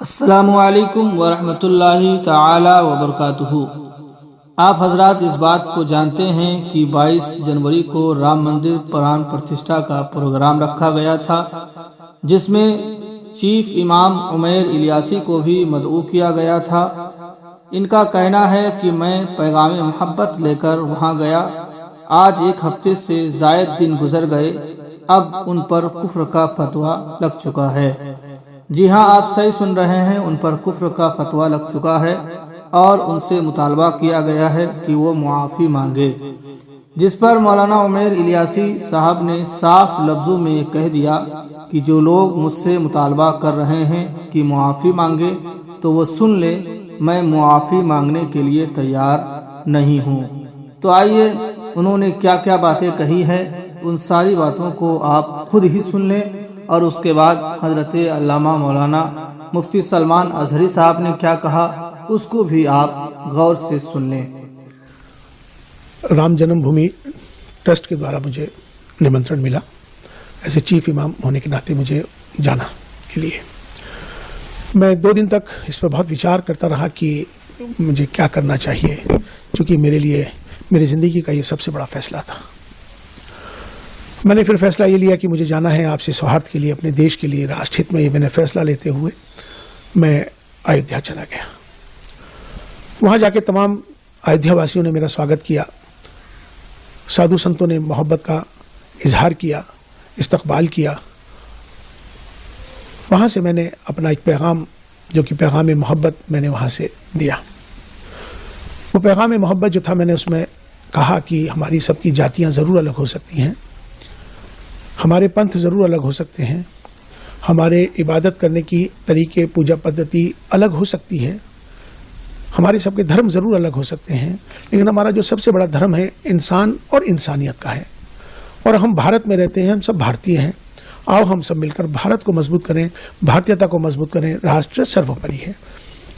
अस्सलामुअलैकुम वरहमतुल्लाहि ताला वबरकातुहू। आप हजरात इस बात को जानते हैं कि 22 जनवरी को राम मंदिर प्राण प्रतिष्ठा का प्रोग्राम रखा गया था, जिसमें चीफ इमाम उमैर इलियासी को भी मदऊ किया गया था। इनका कहना है कि मैं पैगाम मोहब्बत लेकर वहां गया। आज एक हफ्ते से ज़ायद दिन गुजर गए, अब उन पर कुफ्र का फतवा लग चुका है। जी हाँ, आप सही सुन रहे हैं, उन पर कुफ्र का फतवा लग चुका है और उनसे मुतालबा किया गया है कि वो मुआफ़ी मांगे, जिस पर मौलाना उमैर इलियासी साहब ने साफ लफ्ज़ों में कह दिया कि जो लोग मुझसे मुतालबा कर रहे हैं कि मुआफ़ी मांगे तो वो सुन ले, मैं मुआफ़ी मांगने के लिए तैयार नहीं हूँ। तो आइए उन्होंने क्या क्या बातें कही है, उन सारी बातों को आप खुद ही सुन लें और उसके बाद हजरत अल्लामा मौलाना मुफ्ती सलमान अजहरी साहब ने क्या कहा उसको भी आप गौर से सुन लें। राम जन्मभूमि ट्रस्ट के द्वारा मुझे निमंत्रण मिला, ऐसे चीफ इमाम होने के नाते मुझे जाना के लिए। मैं 2 दिन तक इस पर बहुत विचार करता रहा कि मुझे क्या करना चाहिए, क्योंकि मेरे लिए मेरी ज़िंदगी का ये सबसे बड़ा फैसला था। मैंने फिर फैसला ये लिया कि मुझे जाना है आपसे सौहार्द के लिए, अपने देश के लिए, राष्ट्र हित में। ये मैंने फैसला लेते हुए मैं अयोध्या चला गया। वहाँ जाके तमाम अयोध्या वासियों ने मेरा स्वागत किया, साधु संतों ने मोहब्बत का इजहार किया, इस्तकबाल किया। वहाँ से मैंने अपना एक पैगाम, जो कि पैगाम मोहब्बत, मैंने वहाँ से दिया। वो पैगाम मोहब्बत जो था, मैंने उसमें कहा कि हमारी सबकी जातियाँ ज़रूर अलग हो सकती हैं, हमारे पंथ ज़रूर अलग हो सकते हैं, हमारे इबादत करने की तरीके, पूजा पद्धति अलग हो सकती है, हमारे सबके धर्म ज़रूर अलग हो सकते हैं, लेकिन हमारा जो सबसे बड़ा धर्म है इंसान और इंसानियत का है। और हम भारत में रहते हैं, हम सब भारतीय हैं। आओ हम सब मिलकर भारत को मजबूत करें, भारतीयता को मजबूत करें, राष्ट्र सर्वोपरि है।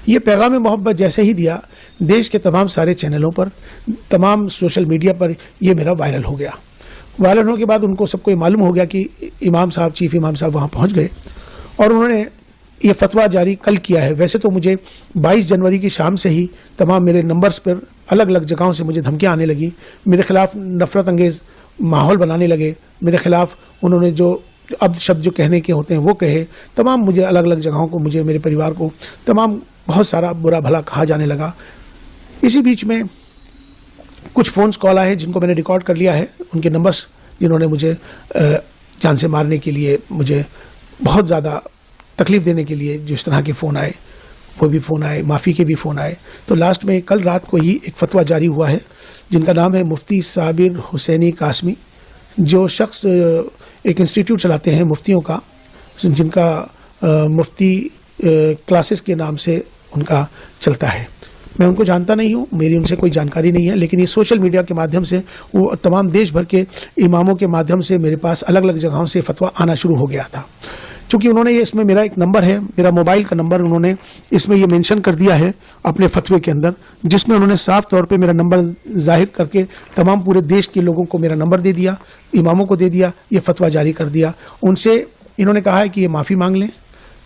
ये पैगाम मोहब्बत जैसे ही दिया, देश के तमाम सारे चैनलों पर, तमाम सोशल मीडिया पर ये मेरा वायरल हो गया। वायरल होने के बाद उनको सबको ये मालूम हो गया कि इमाम साहब, चीफ इमाम साहब वहाँ पहुँच गए और उन्होंने ये फतवा जारी कल किया है। वैसे तो मुझे 22 जनवरी की शाम से ही तमाम मेरे नंबर्स पर अलग अलग जगहों से मुझे धमकियाँ आने लगी, मेरे खिलाफ नफरत अंगेज़ माहौल बनाने लगे, मेरे खिलाफ उन्होंने जो अब शब्द जो कहने के होते हैं वो कहे, तमाम मुझे अलग अलग जगहों को, मुझे, मेरे परिवार को तमाम बहुत सारा बुरा भला कहा जाने लगा। इसी बीच में कुछ फ़ोन्स कॉल आए जिनको मैंने रिकॉर्ड कर लिया है, उनके नंबर्स, जिन्होंने मुझे जान से मारने के लिए, मुझे बहुत ज़्यादा तकलीफ़ देने के लिए जिस तरह के फ़ोन आए, वो भी फ़ोन आए, माफ़ी के भी फ़ोन आए। तो लास्ट में कल रात को ही एक फतवा जारी हुआ है, जिनका नाम है मुफ्ती साबिर हुसैनी कासमी, जो शख्स एक इंस्टीट्यूट चलाते हैं मुफ्तियों का, जिनका मुफ्ती क्लासेस के नाम से उनका चलता है। मैं उनको जानता नहीं हूँ, मेरी उनसे कोई जानकारी नहीं है, लेकिन ये सोशल मीडिया के माध्यम से, वो तमाम देश भर के इमामों के माध्यम से मेरे पास अलग अलग जगहों से फतवा आना शुरू हो गया था। चूँकि उन्होंने ये, इसमें मेरा एक नंबर है, मेरा मोबाइल का नंबर उन्होंने इसमें ये मेंशन कर दिया है अपने फतवे के अंदर, जिसमें उन्होंने साफ तौर पे मेरा नंबर जाहिर करके तमाम पूरे देश के लोगों को मेरा नंबर दे दिया, इमामों को दे दिया, ये फतवा जारी कर दिया। उनसे इन्होंने कहा है कि ये माफ़ी मांग लें,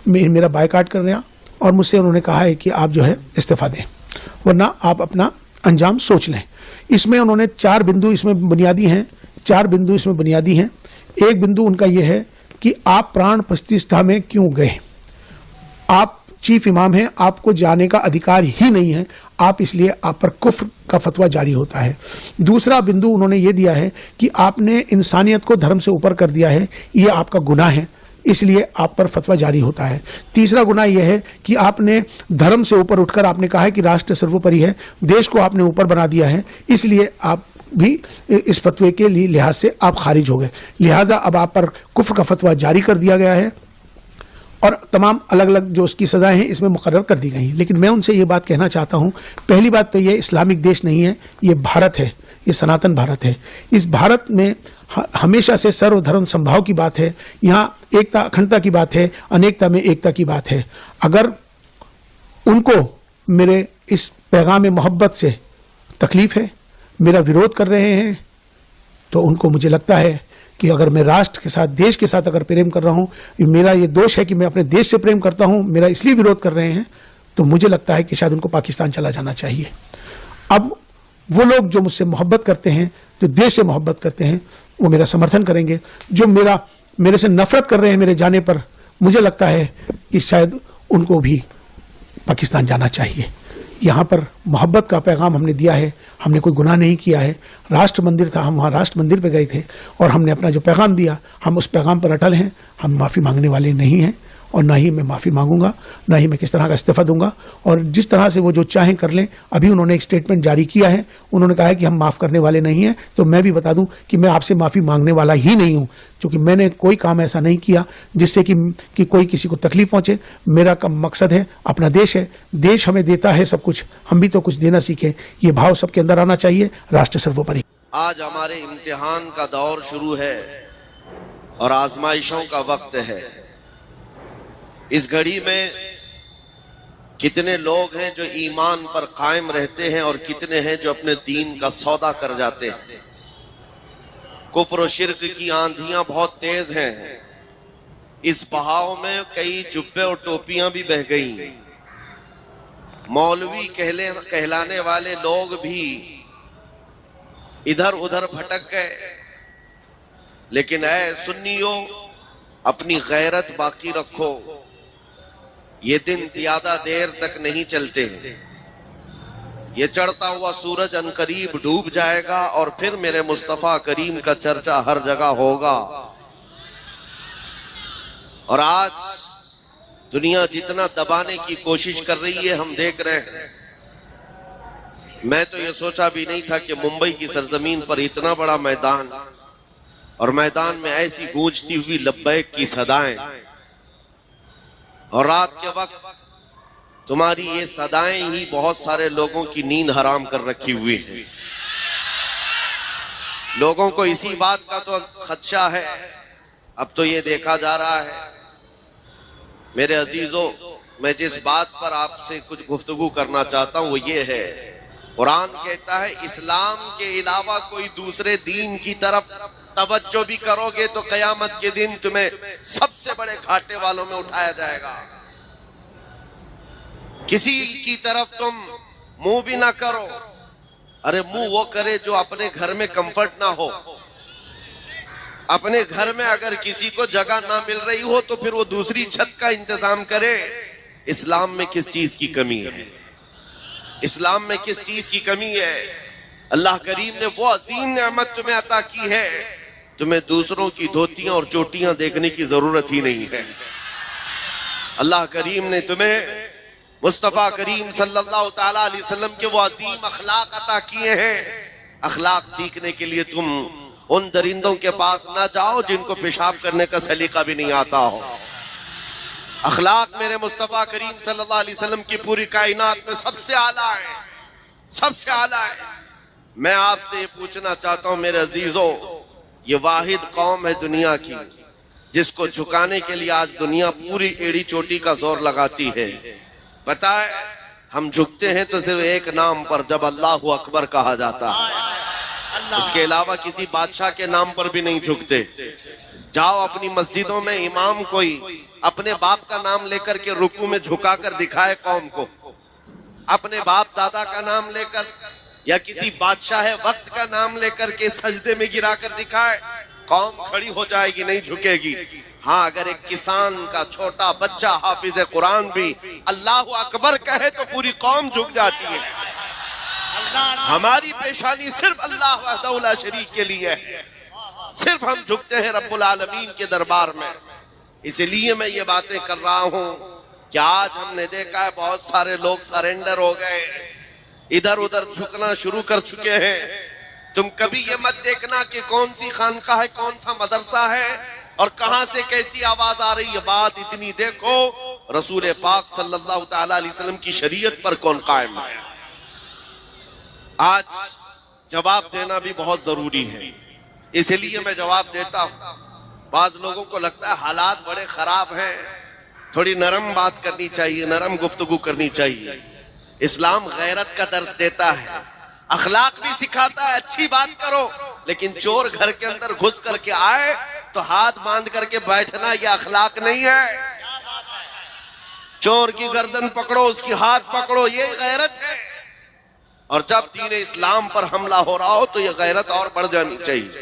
मेरा बायकाट कर रहे हैं, और मुझसे उन्होंने कहा है कि आप जो है इस्तीफ़ा दें, वरना आप अपना अंजाम सोच लें। इसमें उन्होंने 4 बिंदु इसमें बुनियादी हैं, 4 बिंदु इसमें बुनियादी हैं। एक बिंदु उनका ये है कि आप प्राण प्रतिष्ठा में क्यों गए, आप चीफ इमाम हैं, आपको जाने का अधिकार ही नहीं है, आप इसलिए आप पर कुफ्र का फतवा जारी होता है। दूसरा बिंदु उन्होंने ये दिया है कि आपने इंसानियत को धर्म से ऊपर कर दिया है, ये आपका गुनाह है, इसलिए आप पर फतवा जारी होता है। तीसरा गुनाह यह है कि आपने धर्म से ऊपर उठकर आपने कहा है कि राष्ट्र सर्वोपरि है, देश को आपने ऊपर बना दिया है, इसलिए आप भी इस फतवे के लिहाज से आप खारिज हो गए, लिहाजा अब आप पर कुफ्र का फतवा जारी कर दिया गया है और तमाम अलग अलग जो उसकी सज़ाएं हैं इसमें मुकर्रर कर दी गई। लेकिन मैं उनसे ये बात कहना चाहता हूँ, पहली बात तो ये इस्लामिक देश नहीं है, ये भारत है, ये सनातन भारत है। इस भारत में हमेशा से सर्वधर्म संभाव की बात है, यहाँ एकता अखंडता की बात है, अनेकता में एकता की बात है। अगर उनको मेरे इस पैगाम मोहब्बत से तकलीफ़ है, मेरा विरोध कर रहे हैं, तो उनको, मुझे लगता है कि अगर मैं राष्ट्र के साथ, देश के साथ अगर प्रेम कर रहा हूं, मेरा ये दोष है कि मैं अपने देश से प्रेम करता हूं, मेरा इसलिए विरोध कर रहे हैं, तो मुझे लगता है कि शायद उनको पाकिस्तान चला जाना चाहिए। अब वो लोग जो मुझसे मोहब्बत करते हैं, जो देश से मोहब्बत करते हैं, वो मेरा समर्थन करेंगे। जो मेरे से नफरत कर रहे हैं मेरे जाने पर, मुझे लगता है कि शायद उनको भी पाकिस्तान जाना चाहिए। यहाँ पर मोहब्बत का पैगाम हमने दिया है, हमने कोई गुनाह नहीं किया है। राष्ट्र मंदिर था, हम वहाँ राष्ट्र मंदिर पे गए थे और हमने अपना जो पैगाम दिया, हम उस पैगाम पर अटल हैं। हम माफ़ी मांगने वाले नहीं हैं और ना ही मैं माफ़ी मांगूंगा, ना ही मैं किस तरह का इस्तीफ़ा दूंगा। और जिस तरह से वो जो चाहें कर लें। अभी उन्होंने एक स्टेटमेंट जारी किया है, उन्होंने कहा है कि हम माफ़ करने वाले नहीं हैं। तो मैं भी बता दूं कि मैं आपसे माफ़ी मांगने वाला ही नहीं हूं, क्योंकि मैंने कोई काम ऐसा नहीं किया जिससे कि कोई किसी को तकलीफ पहुंचे। मेरा मकसद है, अपना देश है, देश हमें देता है सब कुछ, हम भी तो कुछ देना सीखें। ये भाव सबके अंदर आना चाहिए, राष्ट्र सर्वोपरि। आज हमारे इम्तिहान का दौर शुरू है और आजमाइशों का वक्त है। इस घड़ी में कितने लोग हैं जो ईमान पर कायम रहते हैं और कितने हैं जो अपने दीन का सौदा कर जाते हैं। कुफ्र और शिर्क की आंधियां बहुत तेज हैं। इस बहाव में कई जुब्बे और टोपियां भी बह गई। मौलवी कहलाने वाले लोग भी इधर उधर भटक गए। लेकिन ऐ सुन्नियों, अपनी गैरत बाकी रखो। ये दिन ज्यादा देर तक नहीं चलते हैं। ये चढ़ता हुआ सूरज अनकरीब डूब जाएगा और फिर मेरे मुस्तफा करीम का चर्चा हर जगह होगा। और आज दुनिया जितना दबाने की कोशिश कर रही है, हम देख रहे हैं। मैं तो ये सोचा भी नहीं था कि मुंबई की सरजमीन पर इतना बड़ा मैदान, और मैदान में ऐसी गूंजती हुई लब्बैक की सदाएं, और रात के वक्त तुम्हारी ये सदाएं ही बहुत सारे लोगों की नींद हराम कर रखी हुई है। लोगों को इसी बात का तो खदशा है। अब तो ये देखा जा रहा है, मेरे अजीजों, मैं जिस बात पर आपसे कुछ गुफ्तगू करना चाहता हूं वो ये है, कुरान कहता है इस्लाम के अलावा कोई दूसरे दीन की तरफ तवज्जो भी करोगे तो कयामत के दिन तुम्हें सबसे बड़े घाटे वालों में उठाया जाएगा। किसी की तरफ तुम मुंह भी ना करो। अरे मुंह वो करे जो अपने घर में कंफर्ट ना हो। अपने घर में अगर किसी को जगह ना मिल रही हो तो फिर वो दूसरी छत का इंतजाम करे। इस्लाम में किस चीज की कमी है? इस्लाम में किस चीज की कमी है? अल्लाह करीम ने वो अजीम नेमत तुम्हें अता की है, तुम्हें दूसरों की धोतियां और चोटियां देखने की जरूरत ही नहीं है। अल्लाह करीम ने तुम्हें मुस्तफा करीम सल्लल्लाहु ताला अलैहि वसल्लम के वो अजीम अखलाक अता किए हैं। अखलाक सीखने के लिए तुम उन दरिंदों के पास ना जाओ जिनको पेशाब करने का सलीका भी नहीं आता हो। अखलाक मेरे मुस्तफा करीम सल्लल्लाहु अलैहि वसल्लम की पूरी कायनात में सबसे आला है, सबसे आला है। मैं आपसे ये पूछना चाहता हूं मेरे अजीजों, ये वाहिद कौम है दुनिया की जिसको झुकाने के लिए आज दुनिया पूरी एड़ी चोटी का जोर लगाती है। पता है, हम झुकते हैं तो सिर्फ एक नाम पर, जब अल्लाहु अकबर कहा जाता है। उसके अलावा किसी बादशाह के नाम पर भी नहीं झुकते। जाओ अपनी मस्जिदों में इमाम कोई अपने बाप का नाम लेकर के रुकू में झुकाकर दिखाए कौम को, अपने बाप दादा का नाम लेकर, या किसी बादशाह वक्त का नाम लेकर के सजदे में गिराकर दिखाए, कौम खड़ी हो जाएगी, नहीं झुकेगी। हाँ, अगर एक किसान का छोटा बच्चा हाफिज कुरान भी अल्लाहु अकबर कहे तो पूरी कौम झुक जाती है। हमारी पेशानी सिर्फ अल्लाह वहदहु ला शरीक के लिए है। सिर्फ हम झुकते हैं रब्बुल आलमीन के दरबार में। इसलिए मैं ये बातें कर रहा हूं कि आज हमने देखा है बहुत सारे लोग सरेंडर हो गए, इधर उधर झुकना शुरू कर चुके हैं। तुम कभी ये मत देखना कि कौन सी खानका है, कौन सा मदरसा है और कहां से कैसी आवाज आ रही है। बात इतनी देखो, रसूल पाक सल्लल्लाहु ताला अलैहि वसल्लम की शरीयत पर कौन कायम है। आज जवाब देना भी बहुत जरूरी है, इसलिए मैं जवाब देता हूं। बाज लोगों को लगता है हालात बड़े खराब हैं, थोड़ी नरम बात करनी चाहिए, नरम गुफ्तगू करनी चाहिए। इस्लाम गैरत का दर्स देता है। अखलाक भी सिखाता है, अच्छी बात करो। लेकिन चोर घर के अंदर घुस करके आए तो हाथ बांध करके बैठना यह अखलाक नहीं है। चोर की गर्दन पकड़ो, उसकी हाथ पकड़ो, ये गैरत है। और जब दीन इस्लाम पर हमला हो रहा हो तो यह गैरत और बढ़ जानी चाहिए।